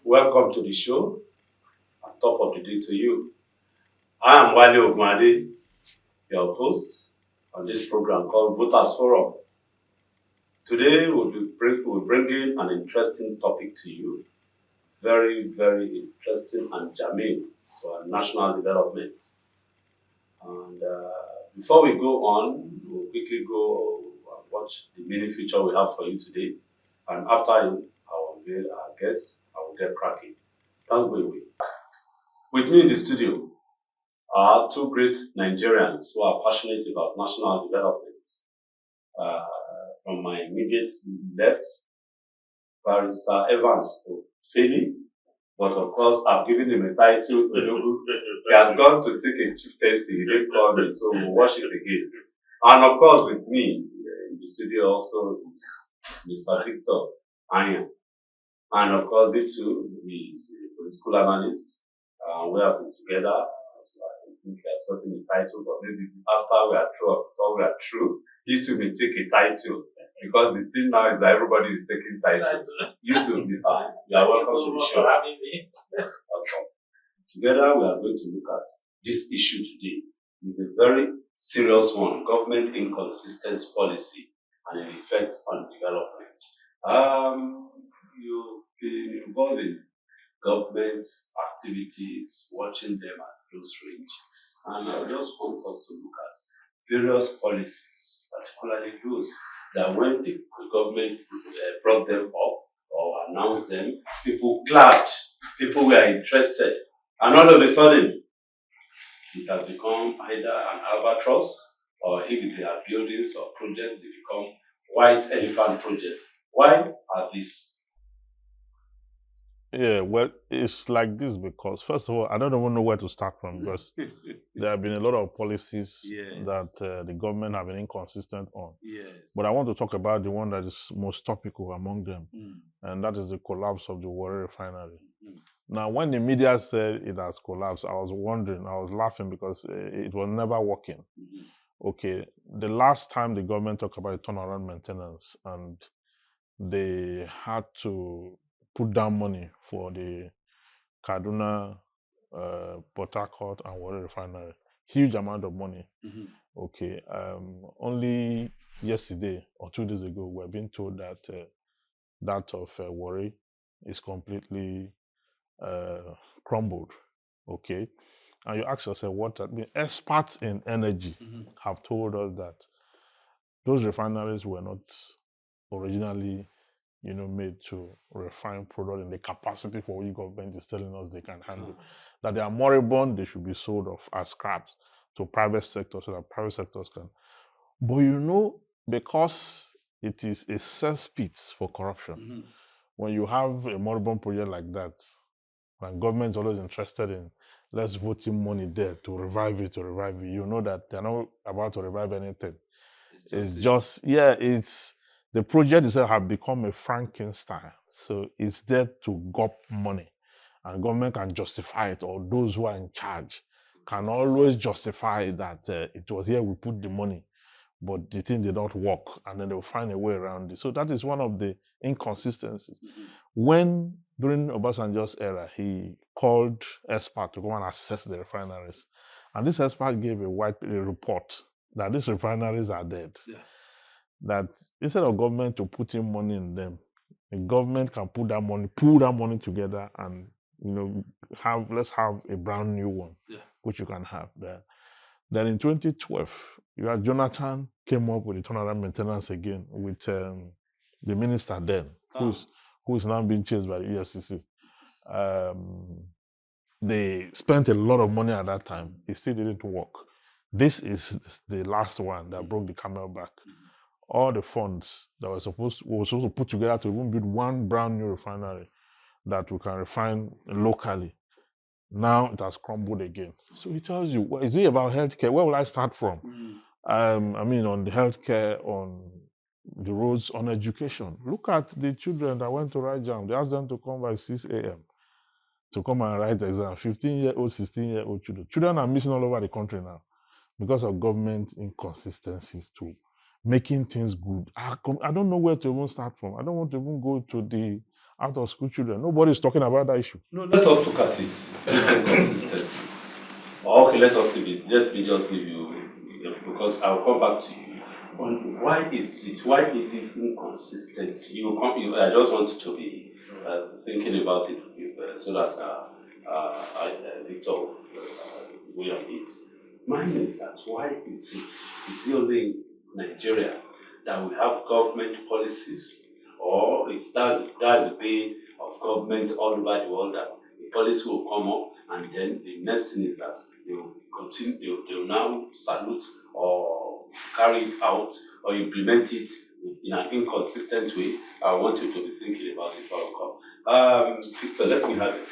Welcome to the show. Top of the day to you. I am Wale Ogmade, your host on this program called Voters Forum. Today we'll bring in an interesting topic to you. Very, very interesting and germane to our national development. And before we go on, we'll quickly go and watch the mini feature we have for you today. And after I will unveil our guests, I will get cracking. Don't go away. With me in the studio are two great Nigerians who are passionate about national development. Uh, from my immediate left, Barrister Evans Ofeli, but of course I've given him a title. He has gone to take a chieftaincy, he didn't call me, so we'll watch it again. And of course with me in the studio also is Mr. Victor Anya. And of course he too is a political analyst. We have been together, so I think he has gotten a title, but maybe after we are through or before we are through, you two may take a title. Because the thing now is that everybody is taking title. You too, Mr. You are welcome to the show. Okay. Together we are going to look at this issue today. It's a very serious one, government inconsistent policy and an effect on development. You've been involved in government activities, watching them at close range. And I just want us to look at various policies, particularly those that when the government brought them up or announced them, people clapped, people were interested. And all of a sudden, it has become either an albatross, or if they are buildings or projects, they become white elephant projects. Why are these? Yeah, well, it's like this because first of all, I don't even know where to start from because there have been a lot of policies Yes. that the government have been inconsistent on. Yes. But I want to talk about the one that is most topical among them, and that is the collapse of the Warri refinery. Now, when the media said it has collapsed, I was wondering, I was laughing because it was never working. Okay, the last time the government talked about turnaround maintenance and they had to put down money for the Kaduna, Port Harcourt, and Warri refinery. Huge amount of money. Okay. Only yesterday or 2 days ago, we're being told that that of Warri is completely crumbled. Okay. And you ask yourself what that means. Experts in energy have told us that those refineries were not originally made to refine product in the capacity for which government is telling us they can handle. That they are moribund, they should be sold off as scraps to private sector so that private sectors can. But because it is a cesspit for corruption, when you have a moribund project like that, when government is always interested in let's vote in money there to revive it, you know that they're not about to revive anything. It's the project itself have become a Frankenstein. So it's there to gulp money. And government can justify it, or those who are in charge can always justify that it was here we put the money, but the thing did not work, and then they'll find a way around it. So that is one of the inconsistencies. When, during Obasanjo's era, he called expert to go and assess the refineries, and this expert gave a report that these refineries are dead. That instead of government to put in money in them, the government can pull that money together and let's have a brand new one, which you can have there. Then in 2012, Jonathan came up with the turnaround maintenance again with the minister then, who is now being chased by the EFCC. They spent a lot of money at that time. It still didn't work. This is the last one that broke the camel back. All the funds that were supposed to put together to even build one brand new refinery that we can refine locally. Now it has crumbled again. So it tells you, is it about healthcare? Where will I start from? On the healthcare, on the roads, on education. Look at the children that went to write exam. They asked them to come by 6 a.m. to come and write exam. 15-year-old, 16-year-old children. Children are missing all over the country now because of government inconsistencies too. Making things good. I don't know where to even start from. I don't want to even go to the out of school children. Nobody's talking about that issue. No, let us look at it. This inconsistency. Okay, let us leave it. Let me just give you, because I'll come back to you. On why is it? Why is this inconsistency? I just want you to be thinking about it so that Victor will on it. Mine is that why is it only in Nigeria that we have government policies, or that's a way of government all over the world that the policy will come up, and then the next thing is that they will continue, they will now salute or carry it out or implement it in an inconsistent way. I want you to be thinking about it for Victor, let me have it.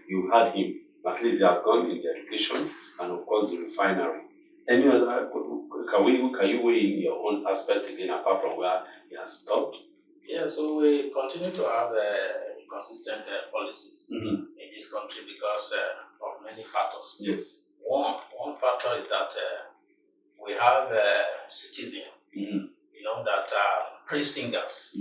You had him. At least he had gone in the education and of course the refinery. Any other, can you weigh in your own aspect again apart from where he has stopped? Yeah, so we continue to have consistent policies in this country because of many factors. Yes. One factor is that we have citizens, that are praise singers.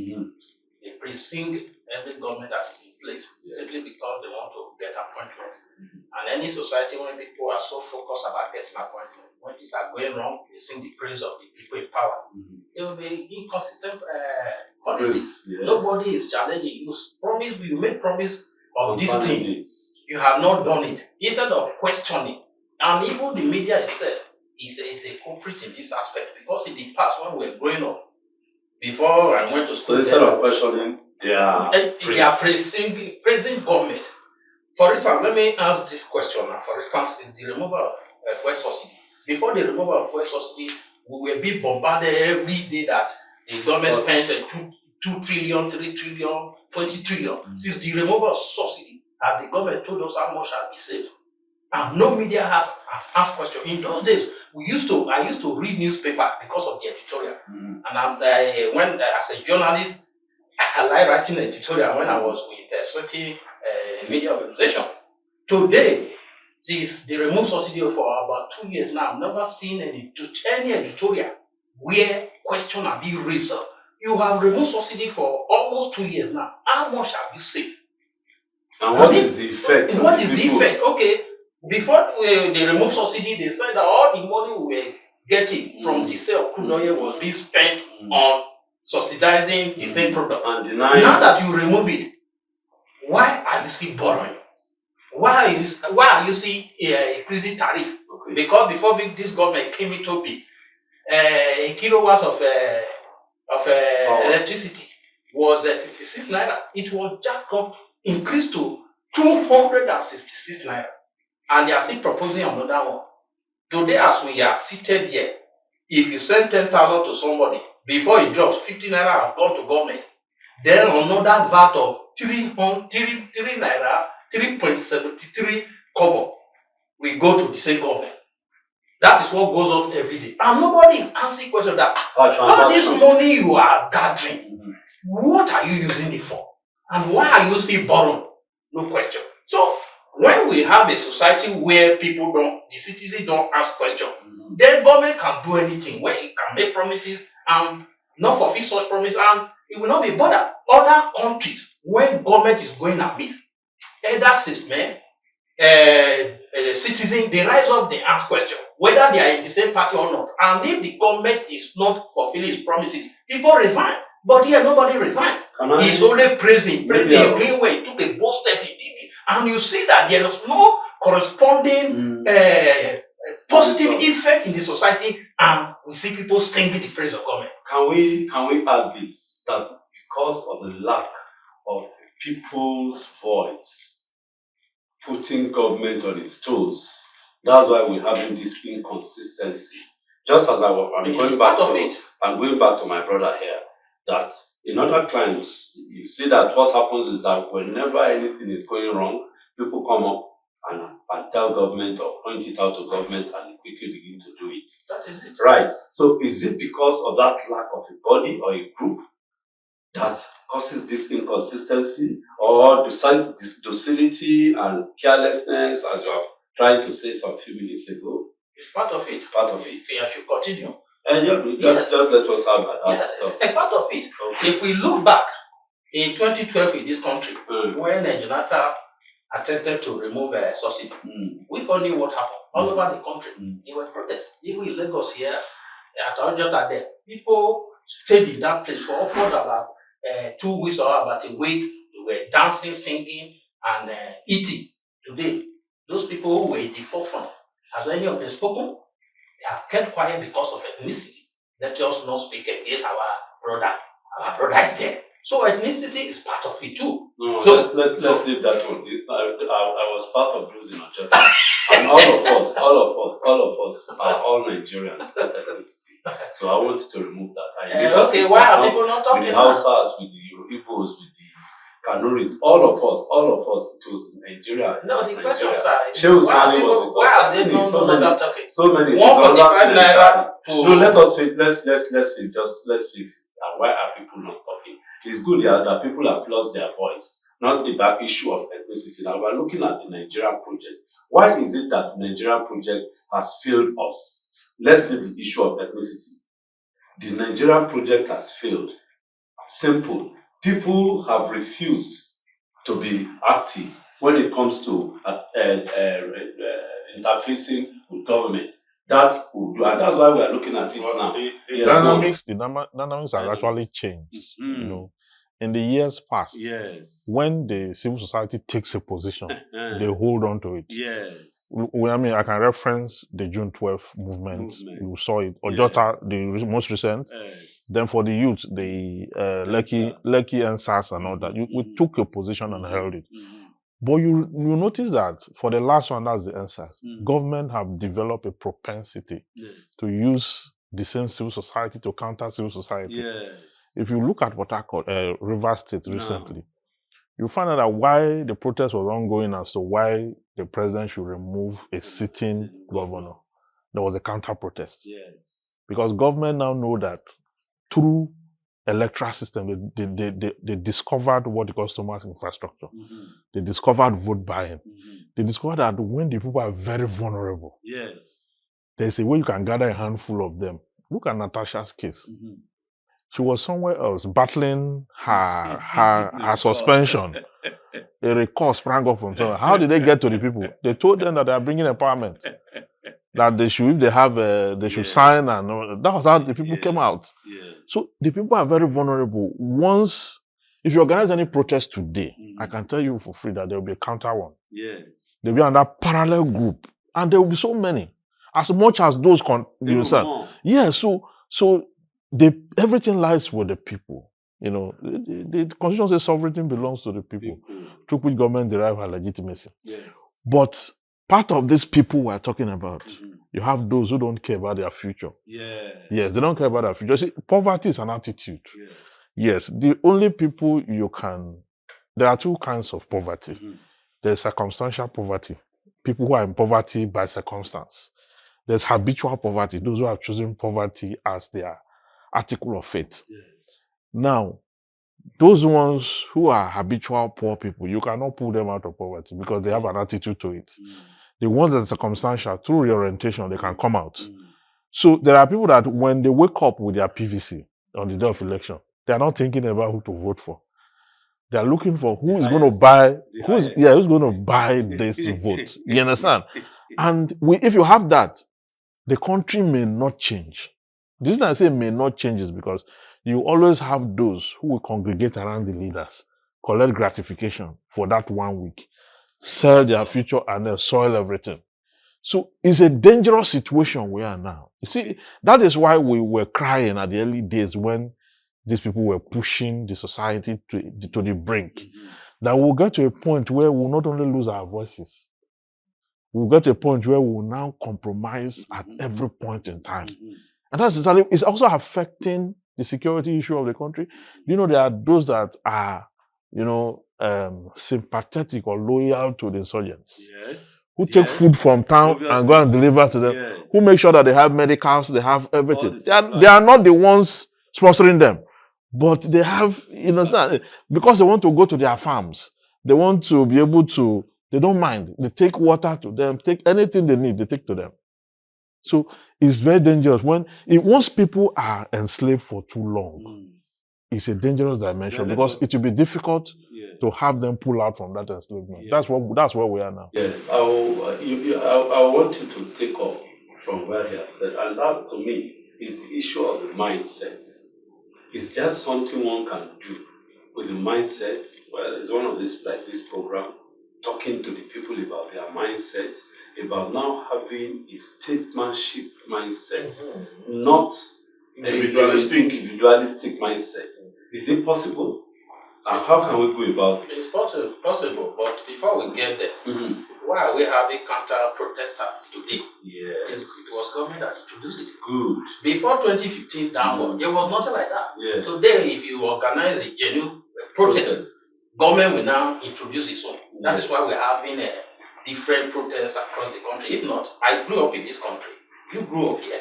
They praise sing every government that is in place simply because they want to get appointment. And any society, when people are so focused about getting appointment, when things are going wrong, they sing the praise of the people in power. There will be inconsistent policies. Yes. Nobody is challenging. You make promise of this thing. You have not done it. Instead of questioning, and even the media itself is a culprit in this aspect, because in the past when we were growing up, before I went to school, so instead of questioning, they are praising government. For instance, let me ask this question now. For instance, in the removal of fuel subsidy. Before the removal of fuel subsidy, we were being bombarded every day that the government spent 2 trillion, 3 trillion, 20 trillion. Since the removal of subsidy, and the government told us how much had been saved. And no media has asked questions. In those days, I used to read newspaper because of the editorial. And when as a journalist, I like writing editorial when I was with certain media organization. Today, since they removed subsidy for about 2 years now, I've never seen any editorial where questions are being raised. You have removed subsidy for almost 2 years now. How much have you saved? And what is the effect? What is the effect? Okay, before they removed subsidy, they said that all the money we were getting from the sale of crude oil was being spent on subsidizing the same product. And now that you remove it, why are you still borrowing? Why are you still increasing tariff? Okay. Because before this government came into being, a kilowatt of electricity was 66 naira. It was jacked up, increased to 266 naira. And they are still proposing another one. Today, as we are seated here, if you send 10,000 to somebody, before it drops, 50 naira have gone to government. Then another VAT of 3 naira, 3.73 kobo, we go to the same government. That is what goes on every day. And nobody is asking questions that all this money you are gathering, what are you using it for? And why are you still borrowing? No question. So when we have a society where the citizens don't ask questions, then government can do anything, where it can make promises and not fulfill such promises, and it will not be bothered. Other countries, when government is going a bit, citizens, they rise up, they ask questions, whether they are in the same party or not. And if the government is not fulfilling its promises, people resign. But here, nobody resigns. He's only praising Greenway, took a bold step, he did it. And you see that there is no corresponding positive effect in the society, and we see people singing the praise of government. Can we add this, that because of the lack of people's voice putting government on its toes, that's why we're having this inconsistency. Just as I'm going back to my brother here, that in other climes, you see that what happens is that whenever anything is going wrong, people come up and tell government or point it out to government and quickly begin to do it. That is it. Right. So is it because of that lack of a body or a group that causes this inconsistency, or docility and carelessness, as you are trying to say some few minutes ago? It's part of it. Part of it. I should continue. And just let us have that. Yes, it's a part of it. Okay. If we look back In 2012 in this country, when Jonathan attempted to remove subsidy, we all knew what happened. All over the country, there were protests. Even in Lagos here, at Ojota there, people stayed in that place for upward about 2 weeks or about a week. They were dancing, singing, and eating. Today, those people who were in the forefront, has any of them spoken? They have kept quiet because of ethnicity. Let us not speak against our brother. Our brother is there. So ethnicity is part of it too. No, So- let's leave that one. I was part of those in Ojota. And all of us are all Nigerians, that ethnicity. So I want to remove that. Okay, why are people not talking With the now? Hausas, with the Igbos, with the Kanuris, all of us, it was Nigeria. No, the Nigeria. question is, Shehu why are Sani was people, with why us. are they So not many- talking? So many. 145 naira to No, let's face it. Why are people not talking? It's good that people have lost their voice, not the back issue of ethnicity. Now we're looking at the Nigerian project. Why is it that the Nigerian project has failed us? Let's leave the issue of ethnicity. The Nigerian project has failed. Simple. People have refused to be active when it comes to interfacing with government. That would do, and that's why we are looking at it now. Yes, Dynamics has actually Dynamics. changed. You know, in the years past, Yes. when the civil society takes a position, they They hold on to it. yes. I can reference the June 12th movement. Movement. You saw it. Ojota, Yes. the most recent. Yes. Then for the youth, the NSAS. Lekki and SARS and all that. We took a position and held it. Mhm. But you notice that for the last one, that's the NSAS, Mhm. government have developed a propensity Yes. to use the same civil society to counter civil society. Yes. If you look at what I call Rivers State No. recently, you find out that why the protest was ongoing as to why the president should remove a sitting governor. There was a counter protest. Yes. Because government now know that through electoral system, they discovered what they call stomach infrastructure. Mhm. They discovered vote buying. Mhm. They discovered that when the people are very vulnerable, Yes. there's a way you can gather a handful of them. Look at Natasha's case. Mhm. She was somewhere else battling her suspension. A recall sprang up from somewhere. How did they get to the people? They told them that they are bringing empowerment. That they should, if they have, they should Yes. sign, and that was how the people came out. Yes. So the people are very vulnerable. Once, if you organize any protest today, I can tell you for free that there will be a counter one. Yes. There will be another parallel group, and there will be so many, as much as those you Even understand. more. Yeah, so everything lies with the people. You know, the constitution says sovereignty belongs to the people, through which government derive her legitimacy. Yes. But part of these people we're talking about, Mhm. you have those who don't care about their future. Yes. Yes, they don't care about their future. See, poverty is an attitude. Yes. Yes, the only people there are two kinds of poverty. Mhm. There's circumstantial poverty, people who are in poverty by circumstance. There's habitual poverty, those who have chosen poverty as their article of faith. Yes. Now, those ones who are habitual poor people, you cannot pull them out of poverty because they have an attitude to it. Mhm. The ones that are circumstantial, through reorientation, they can come out. Mhm. So there are people that when they wake up with their PVC on the day of election, they are not thinking about who to vote for. They are looking for who The is going to highest. buy, The who's highest. going to buy this vote. You understand? And if you have that, the country may not change. The reason I say may not change is because you always have those who will congregate around the leaders, collect gratification for that 1 week, sell their future, and then soil everything. So it's a dangerous situation we are now. You see, that is why we were crying at the early days when these people were pushing the society to the brink. Mhm. That we'll get to a point where we'll not only lose our voices, we'll get to a point where we'll now compromise at every point in time. Mhm. And it's also affecting the security issue of the country. You know, there are those that are, sympathetic or loyal to the insurgents, Yes. who take food from town and Obviously. go and deliver to them, Yes. who make sure that they have medicals, they have everything. the They are supplies. not the ones sponsoring them, but they have, because they want to go to their farms. They want to be able to, they don't mind. They take water to them, take anything they need, they take to them. So it's very dangerous once people are enslaved for too long, is a dangerous dimension Let because us- it will be difficult Yeah. to have them pull out from that enslavement. Yes. That's where we are now. Yes, I want you to take off from where he has said, and that to me is the issue of the mindset. Is there something one can do with the mindset? Well, it's one of this like this program, talking to the people about their mindset, about now having a statesmanship mindset, not individualistic mindset. Is it possible? And how can we go about it? It's possible, but before we get there, why are we having counter-protesters today? Yes. It was government that introduced it. Good. Before 2015 downward, there was nothing like that. Yes. Today, if you organize a genuine protest, government will now introduce its own. That is why we're having different protests across the country. If not, I grew up in this country. You grew up here.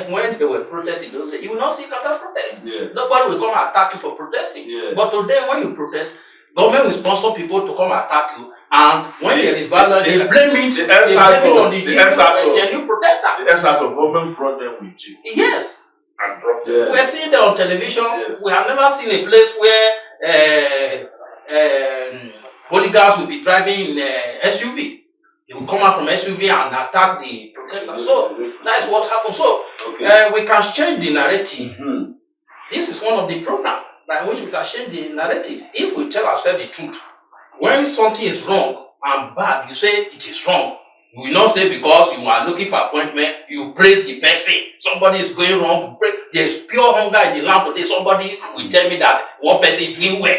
When there were protests in those days, you will not see counter-protests. Yes. Nobody will come and attack you for protesting. Yes. But today, when you protest, government will sponsor people to come attack you, and when there is violence, they blame it. The on the new protester. The essence of government brought them with you Yes. and brought them. We're seeing that on television. Yes. We have never seen a place where hooligans will be driving in SUV. They will come out from SUV and attack the protesters. So that is what happened. So we can change the narrative. This is one of the programs by which we can change the narrative. If we tell ourselves the truth, when something is wrong and bad, you say it is wrong. You will not say because you are looking for appointment, you praise the person. Somebody is going wrong. There is pure hunger in the land today. Somebody will tell me that one person is doing well.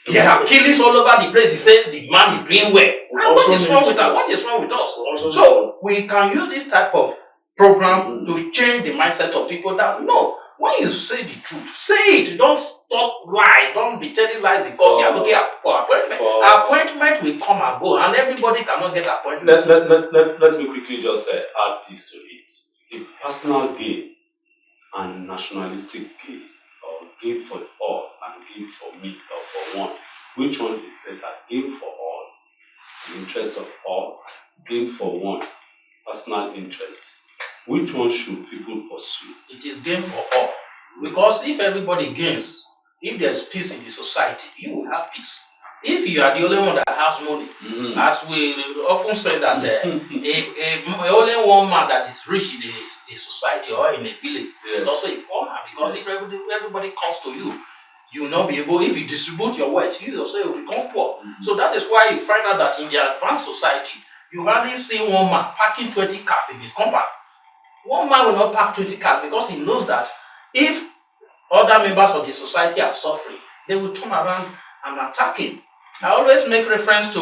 There are killings all over the place. They say the man is doing well. What is wrong with us? What is wrong with us? So we can use this type of program to change the mindset of people that no. When you say the truth, say it. Don't stop lies. Don't be telling lies because you are looking for appointment. Appointment will come and go, and everybody cannot get appointment. Let me quickly just add this to it. The personal gain and nationalistic gain, or gain for all and gain for me or for one. Which one is better? Gain for all, the interest of all, gain for one, personal interest. Which one should people pursue? It is gain for all. Because if everybody gains, if there's peace in the society, you will have peace. If you are the only one that has money, as we often say that only one man that is rich in a society or in a village is also a poor man. Because if everybody comes to you, you will not be able, if you distribute your wealth, you also will become poor. So that is why you find out that in the advanced society, you hardly see one man parking 20 cars in his compound. One man will not park 20 cars because he knows that if other members of the society are suffering, they will turn around and attack him. I always make reference to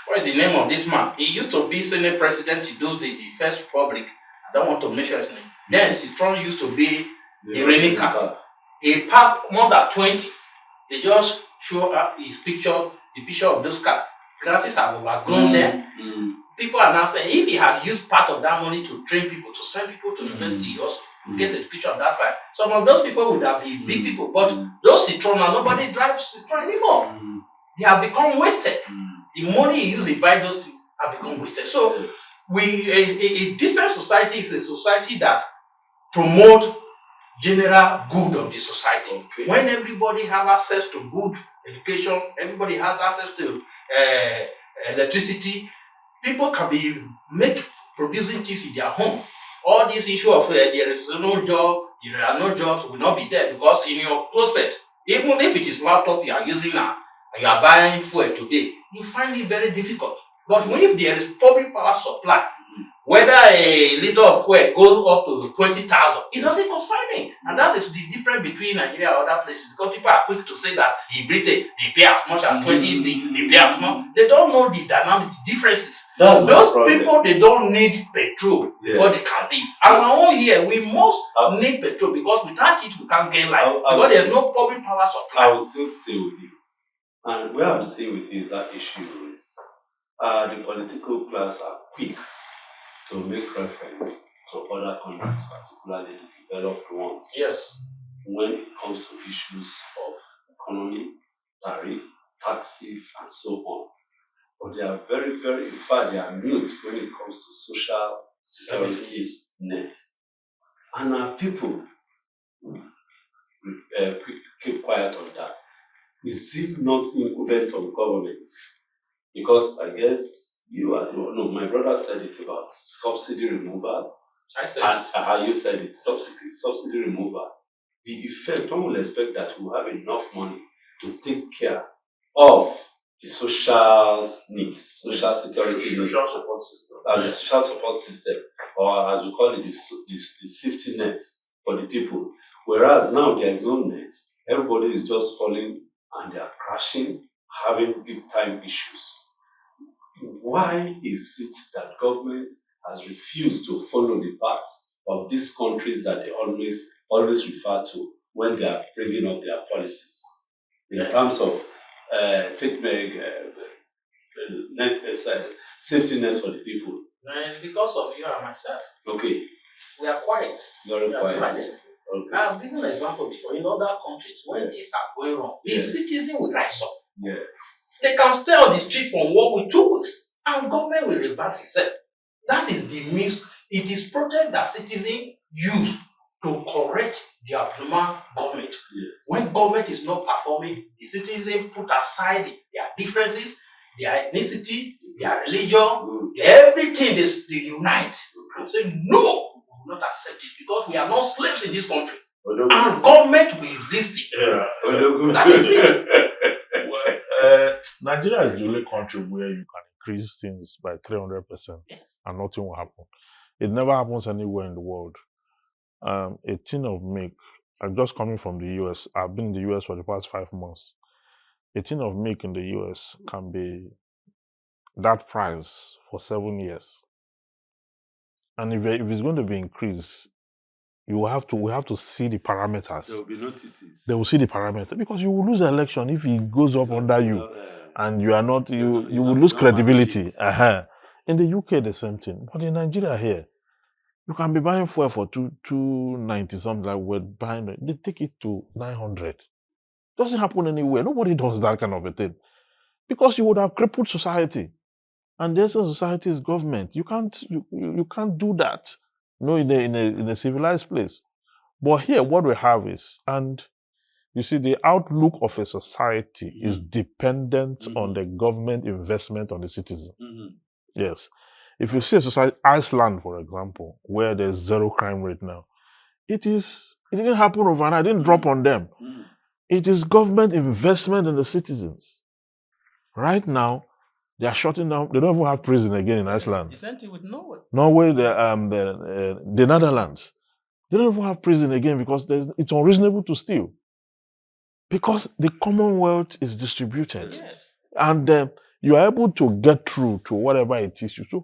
what is the name of this man? He used to be Senate president in those days, the First Republic. I don't want to mention his name. Then Citron used to be the reigning car. He parked more than 20. They just show up his picture, the picture of those cars. Grasses have overgrown them. People are now saying if he had used part of that money to train people, to send people to university, also get a picture of that time. Some of those people would have been big people, but those Citron, nobody drives Citron anymore. They have become wasted. The money he used to buy those things have become wasted. So a decent society is a society that promotes general good of the society. When everybody has access to good education, everybody has access to electricity, people can be producing things in their home. All this issue of there is no job, there are no jobs will not be there because in your closet, even if it is laptop you are using now, and you are buying fuel today, you find it very difficult. But if there is public power supply, whether a liter of fuel goes up to 20,000, it doesn't concern me. And that is the difference between Nigeria and other places. Because people are quick to say that in Britain, they pay as much as 20, they pay as much. They don't know the dynamic differences. Those people, they don't need petrol before they can live. And our own here, we must need petrol because without it, we can't get life. Because there's no public power supply. I will still stay with you. And where I'm staying with you is that issue is the political class are quick to make reference to other countries, particularly the developed ones. Yes. When it comes to issues of economy, tariff, taxes, and so on. But they are very, very, in fact, they are mute when it comes to social security net. And our people, keep quiet on that? Is it not incumbent on government? Because I guess my brother said it about subsidy removal. I said And how you said it, subsidy removal. The effect, one will expect that we have enough money to take care of the social needs, social security needs, Social support system. and the social support system, or as we call it, the safety nets for the people. Whereas now there is no net, everybody is just falling and they are crashing, having big time issues. Why is it that government has refused to follow the path of these countries that they always refer to when they are bringing up their policies in terms of safety nets for the people? and because of you and myself, Okay, we are quiet. very We are quiet. quiet. Okay. I have given an example before. In other countries, when things are going wrong, the citizen will rise up. Yes. They can stay on the street for 1 week, 2 weeks, and government will reverse itself. That is the means. It is protest that citizens use to correct the abnormal government. Yes. When government is not performing, the citizens put aside their differences, their ethnicity, their religion, everything. They unite and say, no, we will not accept it because we are not slaves in this country. And government will list it. Yeah. That is it. Nigeria is the only country where you can increase things by 300% and nothing will happen. It never happens anywhere in the world. A tin of milk, I'm just coming from the US. I've been in the US for the past 5 months. A tin of milk in the US can be that price for 7 years. And if it's going to be increased, we have to see the parameters. There will be notices. They will see the parameter because you will lose the election if it goes up under you and you are not, you will lose credibility. In the UK, the same thing. But in Nigeria here, you can be buying fuel for 290 something, like we're buying it. They take it to 900. Doesn't happen anywhere. Nobody does that kind of a thing. Because you would have crippled society. And the essence of society is government. You can't do that. In a civilized place. But here, what we have is, and you see, the outlook of a society is dependent on the government investment on the citizen. Yes. If you see a society, Iceland, for example, where there's zero crime rate now, it didn't happen overnight, it didn't drop on them. It is government investment in the citizens. Right now, they are shutting down. They don't even have prison again in Iceland. The same thing with Norway. Norway, the Netherlands, they don't even have prison again because it's unreasonable to steal. Because the Commonwealth is distributed. Yes. And you are able to get through to whatever it is. You see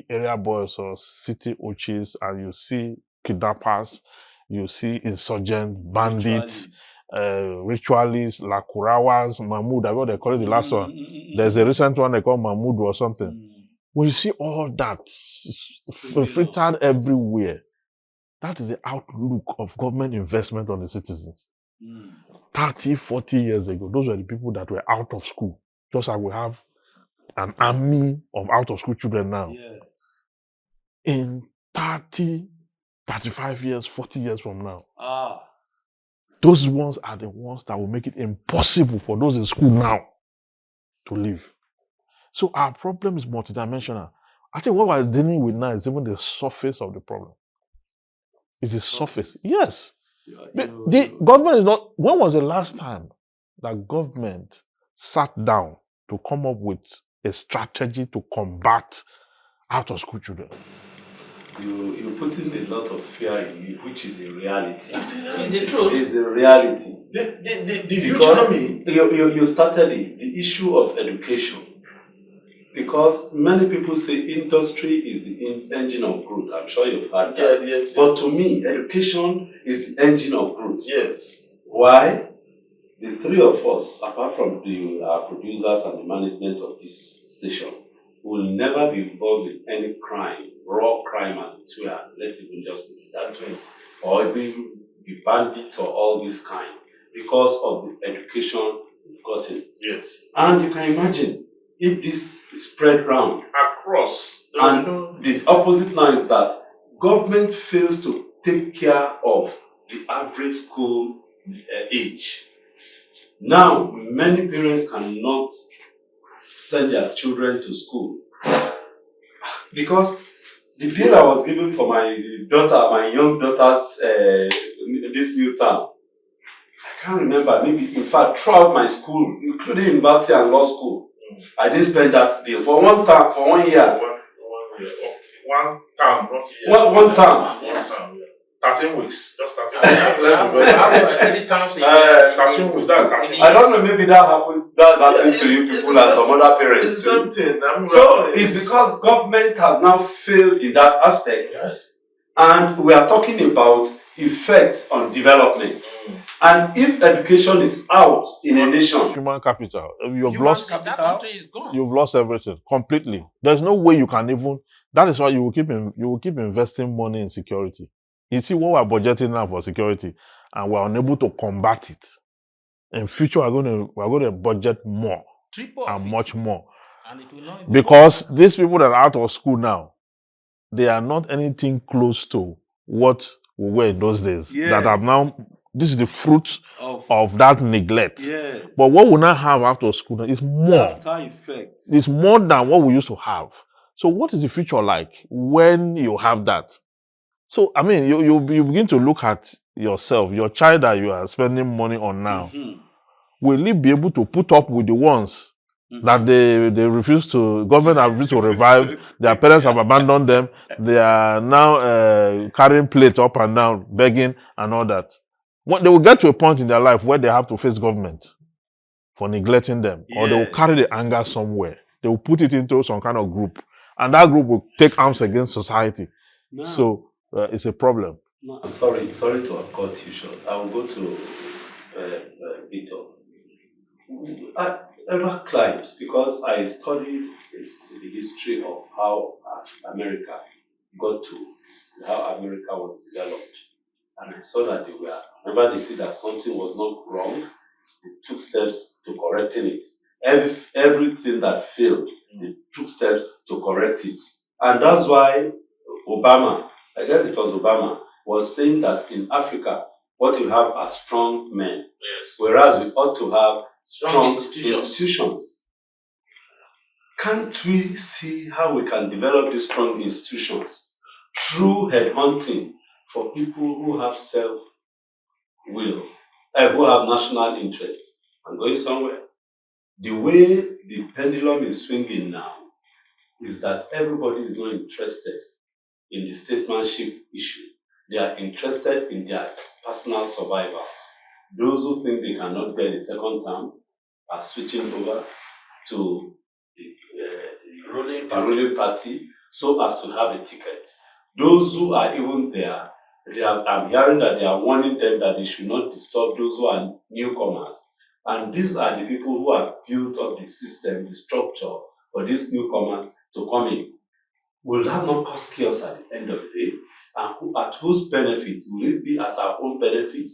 area boys or city ochis, and you see kidnappers, you see insurgents, bandits, ritualists, lakurawas, Mahmoud, I what they call it the last one. There's a recent one they call Mahmoud or something. When you see all that filtered everywhere, that is the outlook of government investment on the citizens. 30, 40 years ago, those were the people that were out of school. Just like we have an army of out-of-school children now. Yes. In 30, 35 years, 40 years from now, those ones are the ones that will make it impossible for those in school now to live. So our problem is multidimensional. I think what we're dealing with now is even the surface of the problem. It's the surface. Yes. The government is not. When was the last time that government sat down to come up with a strategy to combat out-of-school children? You're putting a lot of fear in me, which is a reality. It's the truth. It's a reality. The future me. You started the issue of education. Because many people say industry is the engine of growth. I'm sure you've heard that. Yes. But to me, education is the engine of growth. Yes. Why? The three of us, apart from our producers and the management of this station, will never be involved in any crime, raw crime as it were, let's even just put it that way, or even the bandits or all this kind, because of the education we've gotten. Yes. And you can imagine if this is spread round Across. and the opposite now is that government fails to take care of the average school age. Now, many parents cannot send their children to school because the bill I was given for my young daughter's this new term, I can't remember, maybe in fact throughout my school, including university and law school, I didn't spend that bill for one term, for 1 year. One term, not year. One term. One term, yeah. 13 weeks. Just 13 13 weeks. That's 13. I don't know, maybe that's happened to you people and some other parents it's too. something. So it's because government has now failed in that aspect. Yes. And we are talking about effect on development. And if education is out in a nation, Human capital. That country is gone. You've lost everything completely. There's no way you can even. That is why you will keep investing money in security. You see what we're budgeting now for security, and we're unable to combat it. In future, we're going to budget more Triple and of it. much more, And it will not even because these people that are out of school now, they are not anything close to what we were in those days. That have now. This is the fruit of that neglect. yes, But what we now have after school now is more. after effect. It's more than what we used to have. So what is the future like when you have that? So, I mean, you begin to look at yourself, your child that you are spending money on now. Mhm. Will he be able to put up with the ones that they refuse to, government have refused to revive, their parents have abandoned them, they are now carrying plates up and down, begging and all that. They will get to a point in their life where they have to face government for neglecting them, or they will Yes. carry the anger somewhere. They will put it into some kind of group, and that group will take arms against society. Now, So it's a problem. no, sorry to have cut you short. I will go to Victor. Ever climbs, because I studied the history of how America got to how America was developed. And I saw that whenever they see that something was not wrong, they took steps to correcting it. Everything that failed, they took steps to correct it. And that's why Obama, I guess it was Obama, was saying that in Africa, what you have are strong men, Yes. whereas we ought to have strong institutions. institutions. Can't we see how we can develop these strong institutions through headhunting for people who have self-will, who have national interest? I'm going somewhere. The way the pendulum is swinging now is that everybody is not interested in the statesmanship issue. They are interested in their personal survival. Those who think they cannot get a second term are switching over to the ruling party so as to have a ticket. Those who are even there, I'm hearing that they are warning them that they should not disturb those who are newcomers. And these are the people who have built up the system, the structure for these newcomers to come in. Will that not cause chaos at the end of the day? And at whose benefit? Will it be at our own benefit?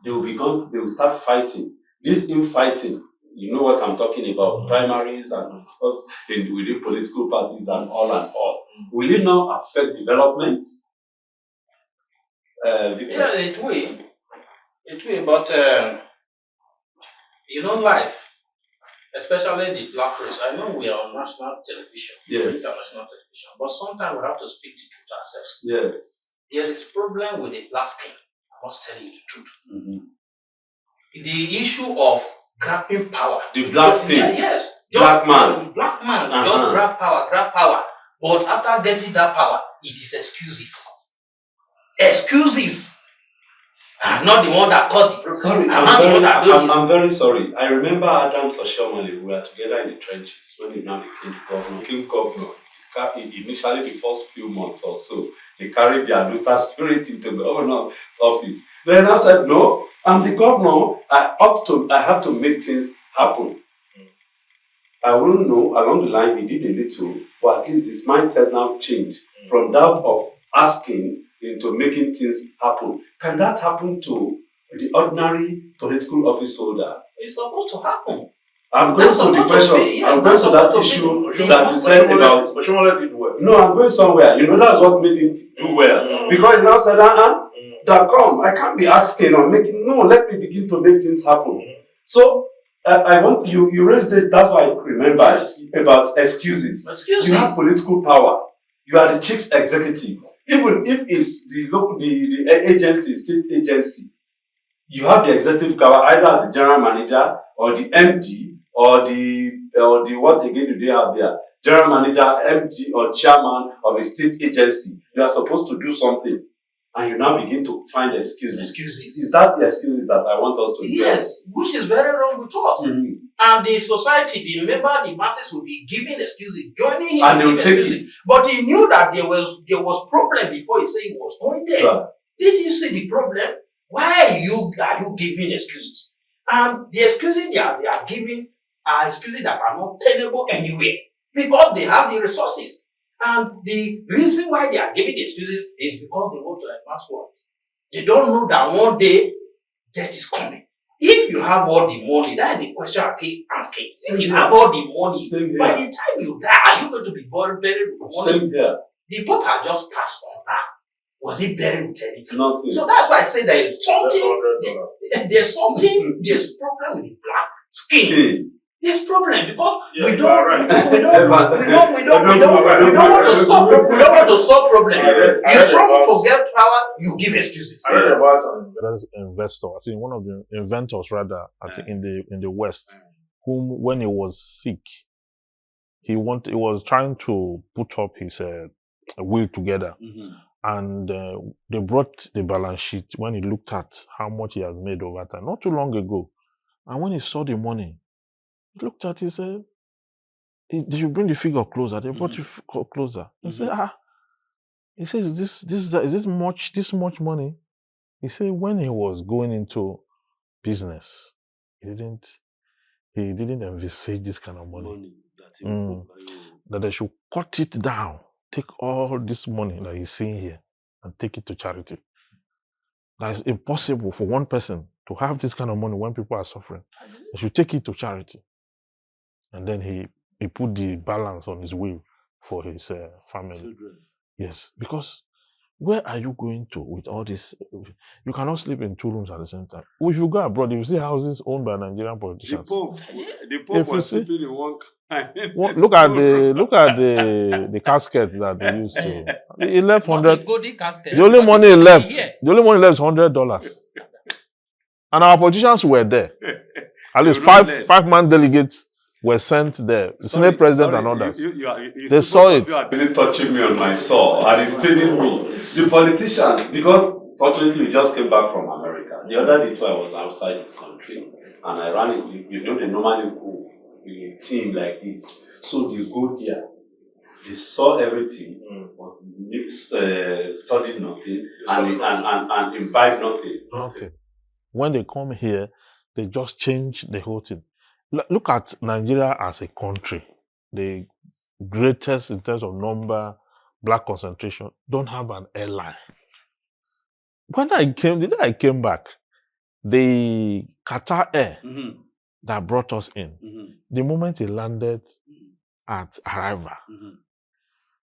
They will start fighting. This infighting, you know what I'm talking about, primaries and of course within political parties and all. Will it now affect development? Yeah, it will, but life, especially the black race. I know we are on national television, Yes. international television, but sometimes we have to speak the truth ourselves. Yes. There is problem with the black skin. I must tell you the truth. Mm-hmm. The issue of grabbing power. The black skin. Yes. Black man. Black man. Uh-huh. Just grab power. But after getting that power, it is excuses. Excuses. I'm not the one that caught it. Sorry, I'm very sorry. I remember Adams Oshiomhole, we were together in the trenches when he now became governor. Initially, the first few months or so, they carried their Luther spirit into the governor's office. Then I said, no, I'm the governor. I have to make things happen. I wouldn't know, along the line, he did a little, but at least his mindset now changed from that of asking into making things happen. Can that happen to the ordinary political office holder? It's supposed to happen. I'm going to the question. I'm going to that issue that you said about. Oshiomhole did well. No, I'm going somewhere. That's what made him do well. Because he now said, that come. I can't be asking or making. No, let me begin to make things happen. So I want you raised it. That's why I remember about excuses. You have political power. You are the chief executive. Even if it's the local, the agency, state agency, you have the executive power, either the general manager or the MD or the what again do they have there? General manager, MD or chairman of a state agency. You are supposed to do something, and you now begin to find excuses. Is that the excuses that I want us to do? Yes, which is very wrong with us. Mm-hmm. And the society, the masses will be giving excuses, joining him, And they will take it. But he knew that there was problem before he said he was going there. Sure. Did you see the problem? Why are you giving excuses? And the excuses they are giving are excuses that are not tenable anywhere because they have the resources. And the reason why they are giving the excuses is because they want to advance what? They don't know that one day death is coming. If you have all the money, that is the question I keep asking. If you have all the money, by the time you die, are you going to be buried with money? Same here. The Pope had just passed on that. Was he buried with anything? Nothing. So that's why I say there is something, there's problem with the black skin. There's problem because we don't want to solve problem. You struggle to get power, you give excuses. I read about investor, I think one of the inventors rather, I think in the West, whom when he was sick, he was trying to put up his will together. Mm-hmm. And they brought the balance sheet when he looked at how much he has made over time, not too long ago. And when he saw the money, he looked at it, he said, they should bring the figure closer. They brought it closer. He said, he said, is this much money? He said when he was going into business, he didn't envisage this kind of money. That they should cut it down. Take all this money that he's seeing here and take it to charity. That is impossible for one person to have this kind of money when people are suffering. They should take it to charity. And then he put the balance on his will for his family. Children. Yes, because where are you going to with all this? You cannot sleep in 2 rooms at the same time. If you go abroad, you see houses owned by Nigerian politicians. The Pope was sleeping in one. Look at the casket that they used to. He left 100. The only money he left is $100. And our politicians were there. At least five-man delegates were sent there. The Senate president and others. They saw it. You are busy touching me on my soul and it's paining me. The politicians, because fortunately we just came back from America. The other day too, I was outside this country and I ran it. You know, they normally go with a team like this. So they go there. They saw everything, but studied nothing and imbibe nothing. When they come here, they just change the whole thing. Look at Nigeria as a country. The greatest in terms of number, black concentration, don't have an airline. The day I came back, the Qatar Air that brought us in, the moment he landed at arrival,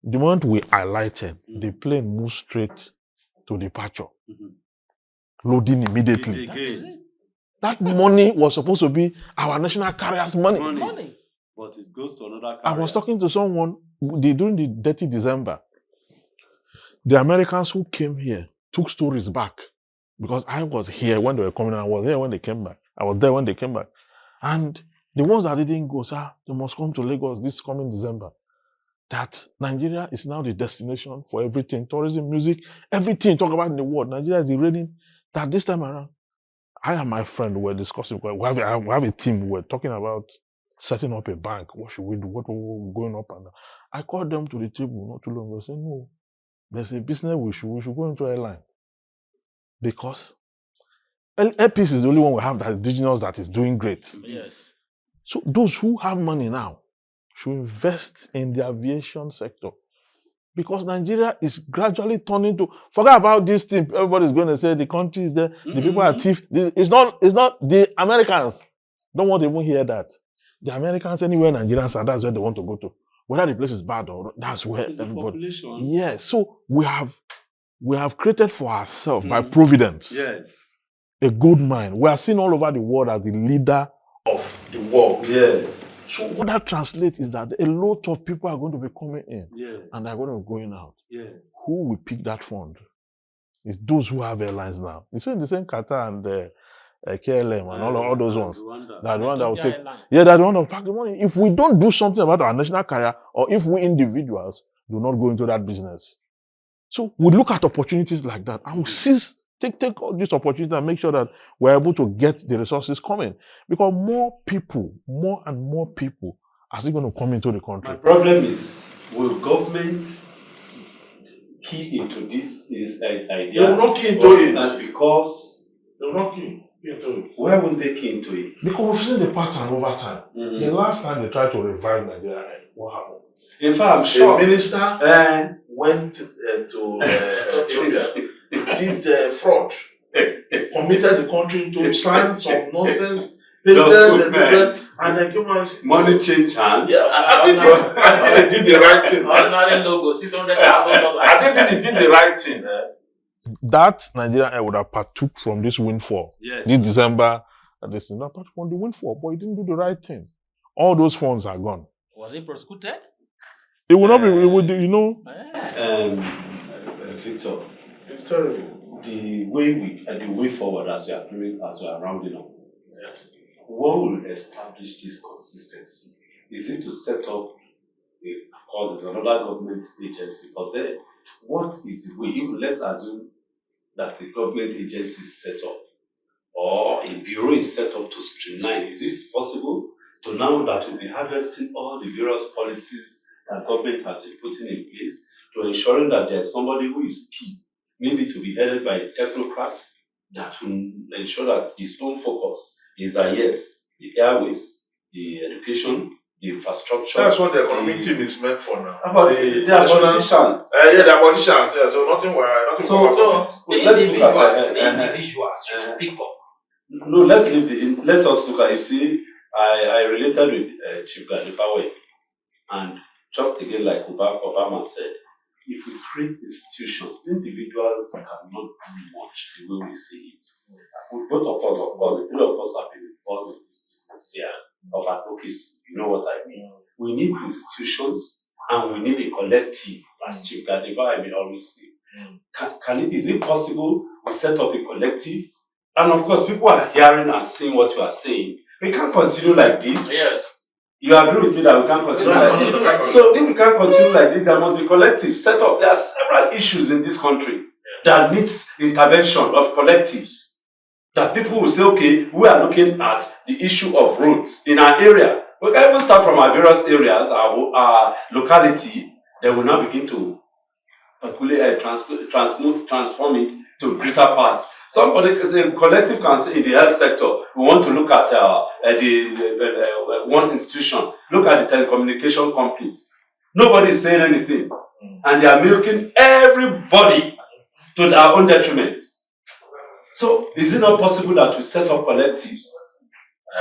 the moment we alighted, the plane moved straight to departure, loading immediately. That money was supposed to be our national carrier's money. But it goes to another carrier. I was talking to someone during the dirty December. The Americans who came here took stories back because I was here when they were coming and I was here when they came back. I was there when they came back. And the ones that didn't go, sir, they must come to Lagos this coming December. That Nigeria is now the destination for everything, tourism, music, everything talk about in the world. Nigeria is the reigning. That this time around, I and my friend were discussing, we have a team, we're talking about setting up a bank. What should we do? What we're going up and down. I called them to the table not too long ago. I said, no, there's a business we should go into airline. Because Airpeace is the only one we have that indigenous that is doing great. Yes. So those who have money now should invest in the aviation sector. Because Nigeria is gradually turning to, forget about this thing, everybody's going to say the country is there, the people are thief. It's not the Americans don't want to even hear that. The Americans, anywhere Nigerians are, that's where they want to go to. Whether the place is bad or that's where everybody. Population. Yes. So we have we have created for ourselves by providence Yes. a gold mine. We are seen all over the world as the leader Of the world. Yes. So what that translates is that a lot of people are going to be coming in Yes. and they're going to be going out. Yes. Who will pick that fund? It's those who have airlines now. You see the same Qatar and KLM and all those ones. Rwanda. That the one that will take. Airline. Yeah, that's the one that will pack the money. If we don't do something about our national carrier, or if we individuals do not go into that business, so we look at opportunities like that and we seize. Take all this opportunity and make sure that we're able to get the resources coming. Because more and more people are still going to come into the country. My problem is, will government key into this idea? They will not key into it. And because They will not key into it. why won't they key into it? Because we've seen the pattern over time. Mhm. The last time they tried to revive Nigeria, what happened? In fact, I'm A sure. minister went to Ethiopia, did fraud, committed the country into sign some nonsense, painted the different, and then came out and said, Money change hands. Yeah, I think they did the right thing. Ordinary logo, $600,000. I think they did the right thing. That Nigerian Air would have partook from this windfall. Yes. This December, and this is not part from the windfall, but he didn't do the right thing. All those funds are gone. Was he prosecuted? It will not be, it would, you know, Victor, It's terrible. the way forward as we are rounding up. Yes. What will establish this consistency? Is it to set up of course, it's another government agency, but then what is the way? Even let's assume that the government agency is set up or a bureau is set up to streamline. Is it possible to now that we'll be harvesting all the various policies that government has been putting in place to ensuring that there's somebody who is key, maybe to be headed by a technocrat that will ensure that his own focus is that yes, the airways, the education, the infrastructure. That's what the economic team is meant for now. But they are politicians. Yeah, they are politicians. Yeah, so nothing. So the let's look at individuals should speak up. No, let us look at, you see, I related with Chief Galifawe, and just again like Obama said, if we create institutions, individuals cannot do much the way we see it. Both of us, of course, the three of us have been involved in this business here of advocacy. You know what I mean? We need institutions and we need a collective, as Chief Galifawe always say. Is it possible we set up a collective? And of course, people are hearing and seeing what you are saying. We can't continue like this. Yes. You agree with me that we can't continue like this? So if we can't continue like this, there must be collective set up. There are several issues in this country that needs intervention of collectives. That people will say, okay, we are looking at the issue of roads in our area. We can even start from our various areas, our locality, then we now begin to transform it to greater parts. Somebody, a collective can say in the health sector, we want to look at one institution, look at the telecommunication companies. Nobody is saying anything. And they are milking everybody to their own detriment. So, is it not possible that we set up collectives?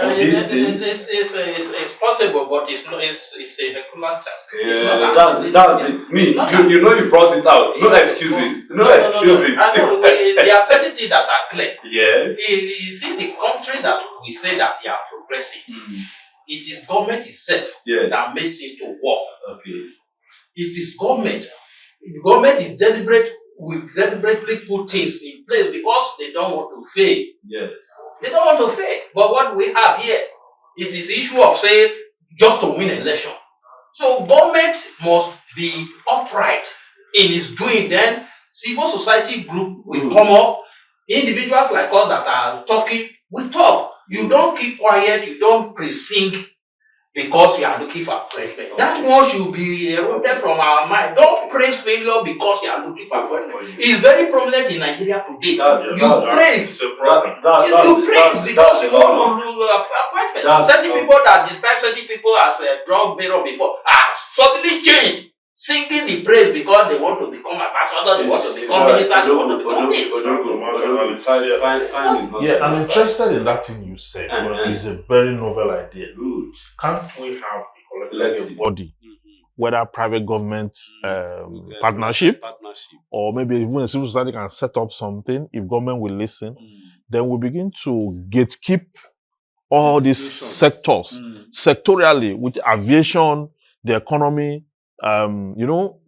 It's possible, but it's a Herculean task. Yeah, that's it. Me, you know you brought it out. No excuses. No excuses. I know, there are certain things that are clear. Yes. You see, the country that we say that they are progressive, it is government itself that makes it to work. Okay. It is government. The government is deliberately put things in place because they don't want to fail. Yes. They don't want to fail. But what we have here, it is the issue of say just to win election. So government must be upright in its doing. Then civil society group will come up. Individuals like us that are talking, we talk. You don't keep quiet. You don't pre-sing because you are looking for appointment. That one should be eroded from our mind. Don't praise failure because you are looking for appointment. It's very prominent in Nigeria today. You praise. You praise because you want to do appointment. Certain people that describe certain people as a drug bearer before are suddenly changed. Singing the praise because they want to become ambassador, they want to become minister, they want to become this. Yeah, I'm interested in that thing you said. It's a very novel idea. Can't we have Like a body whether private government partnership, or maybe even a civil society can set up something, if government will listen, then we begin to gatekeep all these sectors sectorially, with aviation, the economy,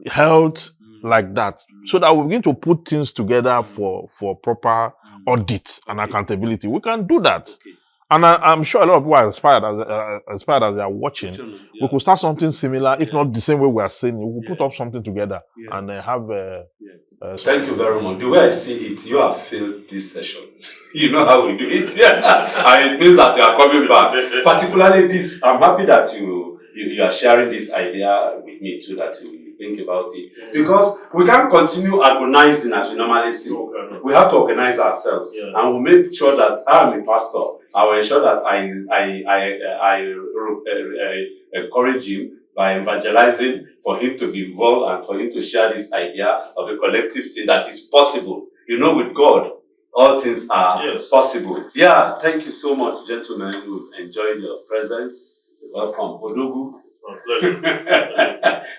health, like that, so that we begin to put things together for proper audit and accountability. We can do that. And I'm sure a lot of people are inspired as they are watching. We could start something similar, if not the same way we are saying it. We could put up something together and have. Thank you very much. The way I see it, you have failed this session. You know how we do it, and it means that you are coming back. Particularly this, I'm happy that you are sharing this idea with me too, that you think about it. Because we can't continue agonizing as we normally see. We have to organize ourselves, and we'll make sure that I am a pastor. I will ensure that I encourage him by evangelizing for him to be involved and for him to share this idea of a collective thing that is possible. With God, all things are possible. Yeah, thank you so much, gentlemen. We've enjoyed your presence. Welcome, Odogu.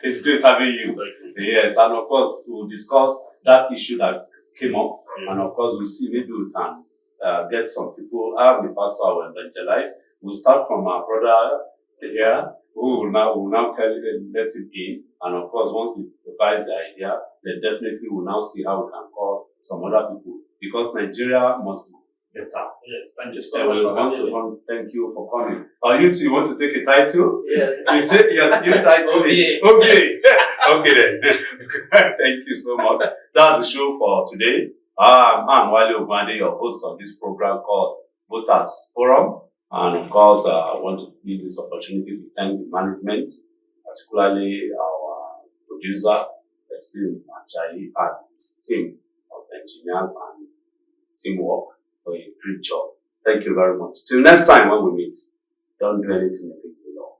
It's great having you. Yes, and of course, we'll discuss that issue that came up, and of course, we'll see maybe we can get some people. The pastor will evangelize. We'll start from our brother here, who will now let him in, and of course, once he provides the idea, then definitely we'll now see how we can call some other people, because Nigeria must be better. Yes, thank you so much. Thank you for coming. You two, you want to take a title? Yes. You said your title is okay. Okay then. Thank you so much. That's the show for today. I'm Wale Ogbande, your host on this program called Voters Forum. And of course, I want to use this opportunity to thank the management, particularly our producer, Leslie Machayi, and his team of engineers and teamwork for a great job. Thank you very much. Till next time when we meet, don't do anything against the law.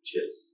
Cheers.